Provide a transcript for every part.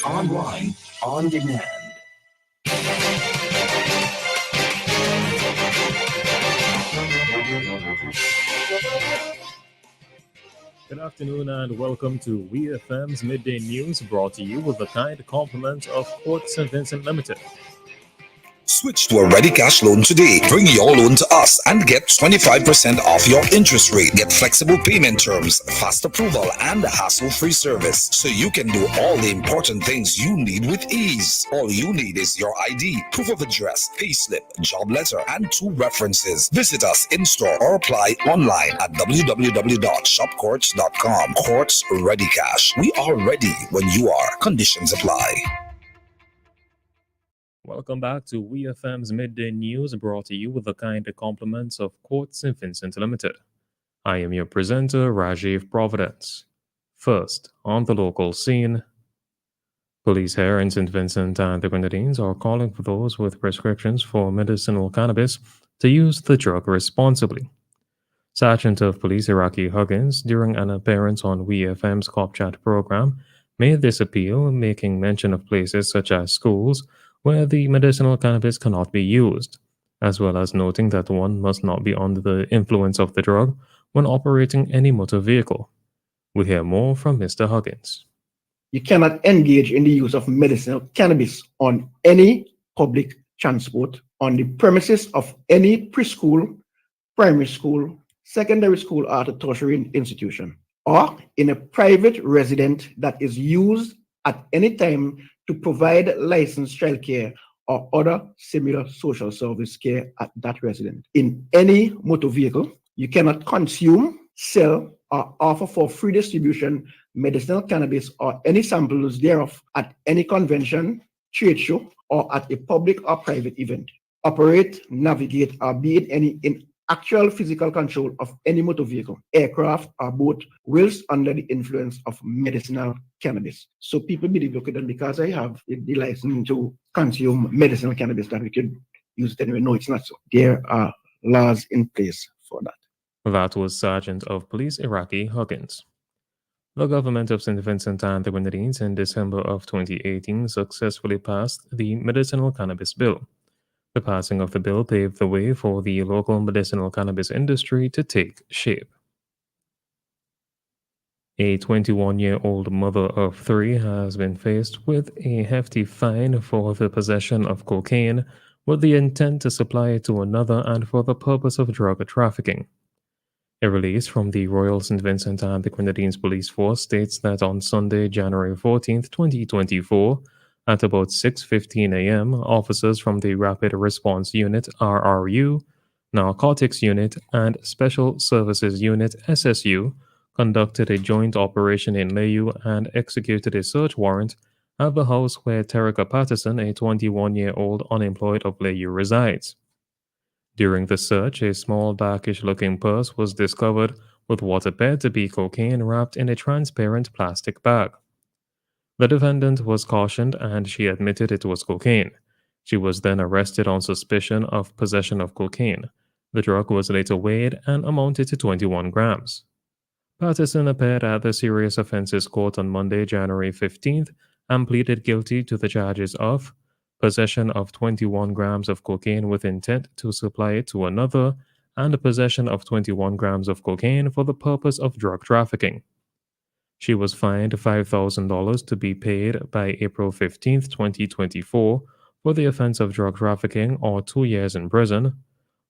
online, on demand. Good afternoon and welcome to WEFM's Midday News, brought to you with the kind compliments of Port St. Vincent Limited. Switch to a ready cash loan today. Bring your loan to us and get 25% off your interest rate. Get flexible payment terms, fast approval, and hassle-free service, so you can do all the important things you need with ease. All you need is your ID, proof of address, payslip, job letter, and 2 references. Visit us in-store or apply online at www.shopcourts.com. Courts Ready Cash. We are ready when you are. Conditions apply. Welcome back to WEFM's Midday News, brought to you with the kind compliments of Port St. Vincent Limited. I am your presenter, Rajiv Providence. First, on the local scene, police here in St. Vincent and the Grenadines are calling for those with prescriptions for medicinal cannabis to use the drug responsibly. Sergeant of Police Iraqi Huggins, during an appearance on WEFM's Cop Chat program, made this appeal, making mention of places such as schools where the medicinal cannabis cannot be used, as well as noting that one must not be under the influence of the drug when operating any motor vehicle. We hear more from Mr. Huggins. You cannot engage in the use of medicinal cannabis on any public transport, on the premises of any preschool, primary school, secondary school, or tertiary institution, or in a private residence that is used at any time to provide licensed childcare or other similar social service care at that residence. In any motor vehicle, you cannot consume, sell, or offer for free distribution medicinal cannabis or any samples thereof at any convention, trade show, or at a public or private event. Operate, navigate, or be in actual physical control of any motor vehicle, aircraft, or boat whilst under the influence of medicinal cannabis. So people believe, okay, then because I have the license to consume medicinal cannabis, that we could use it anyway. No, it's not so. There are laws in place for that. That was Sergeant of Police Iraqi Huggins. The government of St. Vincent and the Grenadines in December of 2018 successfully passed the Medicinal Cannabis Bill. The passing of the bill paved the way for the local medicinal cannabis industry to take shape. A 21-year-old mother of 3 has been faced with a hefty fine for the possession of cocaine with the intent to supply it to another and for the purpose of drug trafficking. A release from the Royal St. Vincent and the Grenadines Police Force states that on Sunday, January 14, 2024, at about 6:15 a.m., officers from the Rapid Response Unit (RRU), Narcotics Unit, and Special Services Unit (SSU) conducted a joint operation in Layu and executed a search warrant at the house where Terica Patterson, a 21-year-old unemployed of Layu, resides. During the search, a small darkish-looking purse was discovered with what appeared to be cocaine wrapped in a transparent plastic bag. The defendant was cautioned and she admitted it was cocaine. She was then arrested on suspicion of possession of cocaine. The drug was later weighed and amounted to 21 grams. Patterson appeared at the Serious Offences Court on Monday, January 15th, and pleaded guilty to the charges of possession of 21 grams of cocaine with intent to supply it to another, and possession of 21 grams of cocaine for the purpose of drug trafficking. She was fined $5,000 to be paid by April 15, 2024, for the offense of drug trafficking or 2 years in prison.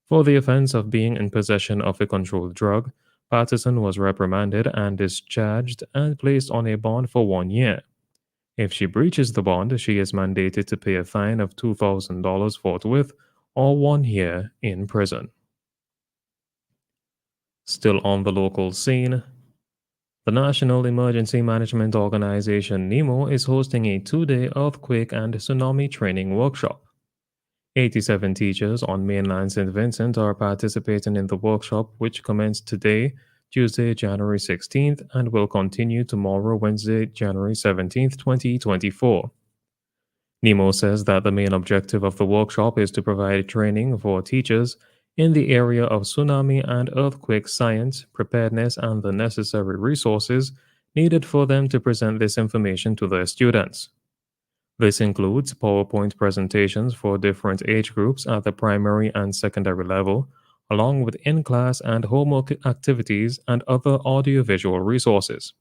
For the offense of being in possession of a controlled drug, Patterson was reprimanded and discharged and placed on a bond for 1 year. If she breaches the bond, she is mandated to pay a fine of $2,000 forthwith or 1 year in prison. Still on the local scene, the National Emergency Management Organization (NEMO) is hosting a 2-day earthquake and tsunami training workshop. 87 teachers on mainland St. Vincent are participating in the workshop, which commenced today, Tuesday, January 16th, and will continue tomorrow, Wednesday, January 17th, 2024. NEMO says that the main objective of the workshop is to provide training for teachers in the area of tsunami and earthquake science, preparedness, and the necessary resources needed for them to present this information to their students. This includes PowerPoint presentations for different age groups at the primary and secondary level, along with in class and homework activities and other audiovisual resources.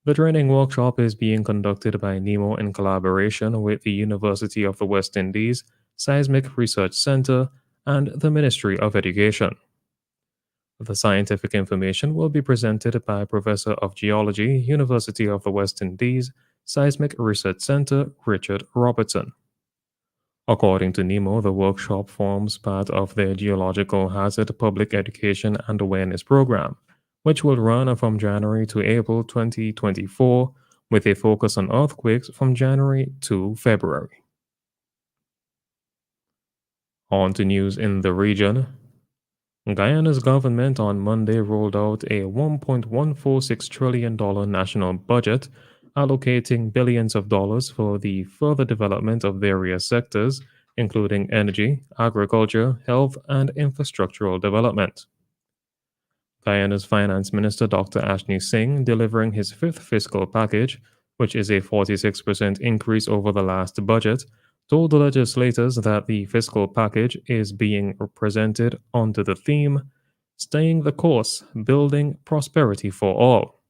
The training workshop is being conducted by NEMO in collaboration with the University of the West Indies, Seismic Research Center, and the Ministry of Education. The scientific information will be presented by Professor of Geology, University of the West Indies, Seismic Research Center, Richard Robertson. According to NEMO, the workshop forms part of their Geological Hazard Public Education and Awareness Program, which will run from January to April 2024, with a focus on earthquakes from January to February. On to news in the region. Guyana's government on Monday rolled out a $1.146 trillion national budget, allocating billions of dollars for the further development of various sectors, including energy, agriculture, health, and infrastructural development. Guyana's Finance Minister Dr. Ashni Singh, delivering his fifth fiscal package, which is a 46% increase over the last budget, told the legislators that the fiscal package is being presented under the theme Staying the Course, Building Prosperity for All.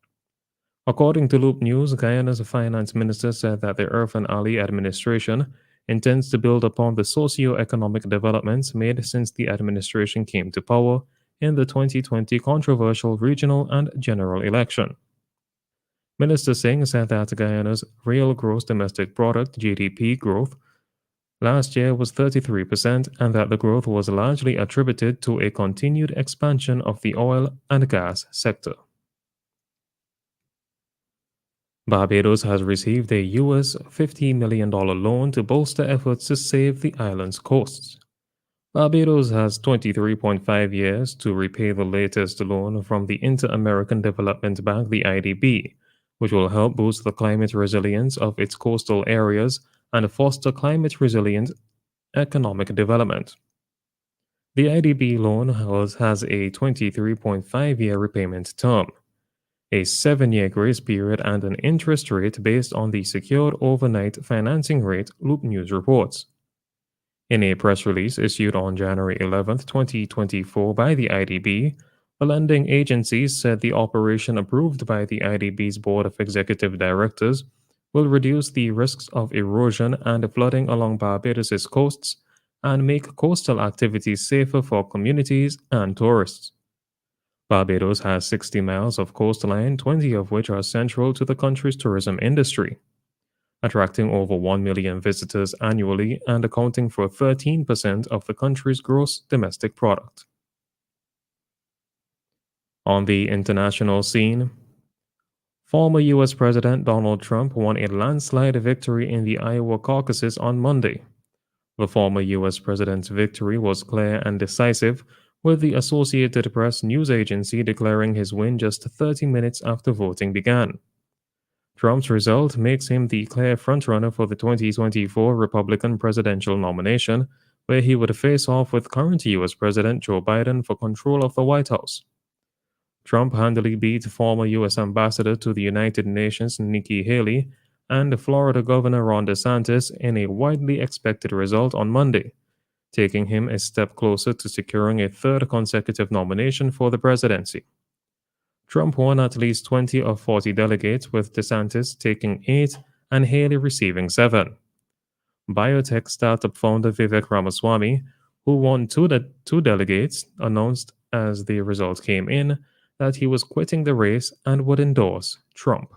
According to Loop News, Guyana's finance minister said that the Irfan Ali administration intends to build upon the socio-economic developments made since the administration came to power in the 2020 controversial regional and general election. Minister Singh said that Guyana's real gross domestic product (GDP) growth last year was 33%, and that the growth was largely attributed to a continued expansion of the oil and gas sector. Barbados has received a US $50 million loan to bolster efforts to save the island's coasts. Barbados has 23.5 years to repay the latest loan from the Inter-American Development Bank, the IDB, which will help boost the climate resilience of its coastal areas and foster climate-resilient economic development. The IDB loan has a 23.5-year repayment term, a 7-year grace period, and an interest rate based on the secured overnight financing rate, Loop News reports. In a press release issued on January 11, 2024 by the IDB, the lending agency said the operation approved by the IDB's Board of Executive Directors will reduce the risks of erosion and flooding along Barbados' coasts and make coastal activities safer for communities and tourists. Barbados has 60 miles of coastline, 20 of which are central to the country's tourism industry, attracting over 1 million visitors annually and accounting for 13% of the country's gross domestic product. On the international scene, former U.S. President Donald Trump won a landslide victory in the Iowa caucuses on Monday. The former U.S. president's victory was clear and decisive, with the Associated Press news agency declaring his win just 30 minutes after voting began. Trump's result makes him the clear frontrunner for the 2024 Republican presidential nomination, where he would face off with current U.S. President Joe Biden for control of the White House. Trump handily beat former U.S. Ambassador to the United Nations Nikki Haley and Florida Governor Ron DeSantis in a widely expected result on Monday, taking him a step closer to securing a third consecutive nomination for the presidency. Trump won at least 20 of 40 delegates, with DeSantis taking 8 and Haley receiving 7. Biotech startup founder Vivek Ramaswamy, who won two delegates, announced as the result came in that he was quitting the race and would endorse Trump.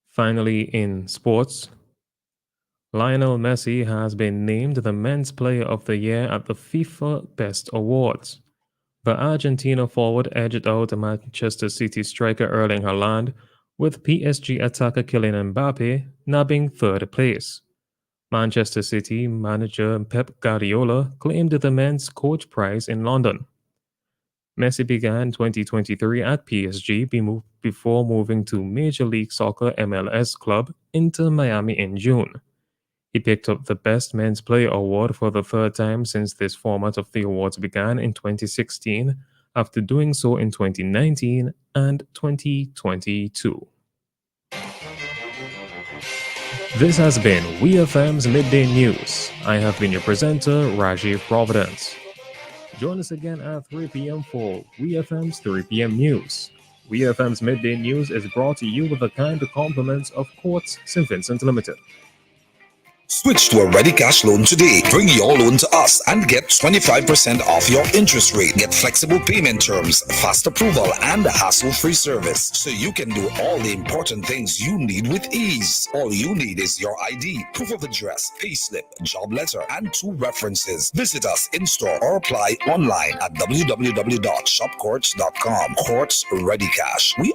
Finally, in sports, Lionel Messi has been named the Men's Player of the Year at the FIFA Best Awards. The Argentina forward edged out Manchester City striker Erling Haaland, with PSG attacker Kylian Mbappe nabbing third place. Manchester City manager Pep Guardiola claimed the Men's Coach Prize in London. Messi began 2023 at PSG before moving to Major League Soccer MLS club Inter Miami in June. He picked up the Best Men's Player award for the third time since this format of the awards began in 2016, after doing so in 2019 and 2022. This has been WEFM's Midday News. I have been your presenter, Rajiv Providence. Join us again at 3 p.m. for WEFM's 3 p.m. News. WEFM's Midday News is brought to you with the kind compliments of Quartz St. Vincent Limited. Switch to a ready cash loan today. Bring your loan to us and get 25% off your interest rate. Get flexible payment terms, fast approval, and hassle-free service. So you can do all the important things you need with ease. All you need is your ID, proof of address, payslip, job letter, and 2 references. Visit us in store or apply online at www.shopcourts.com. Quartz Ready Cash. We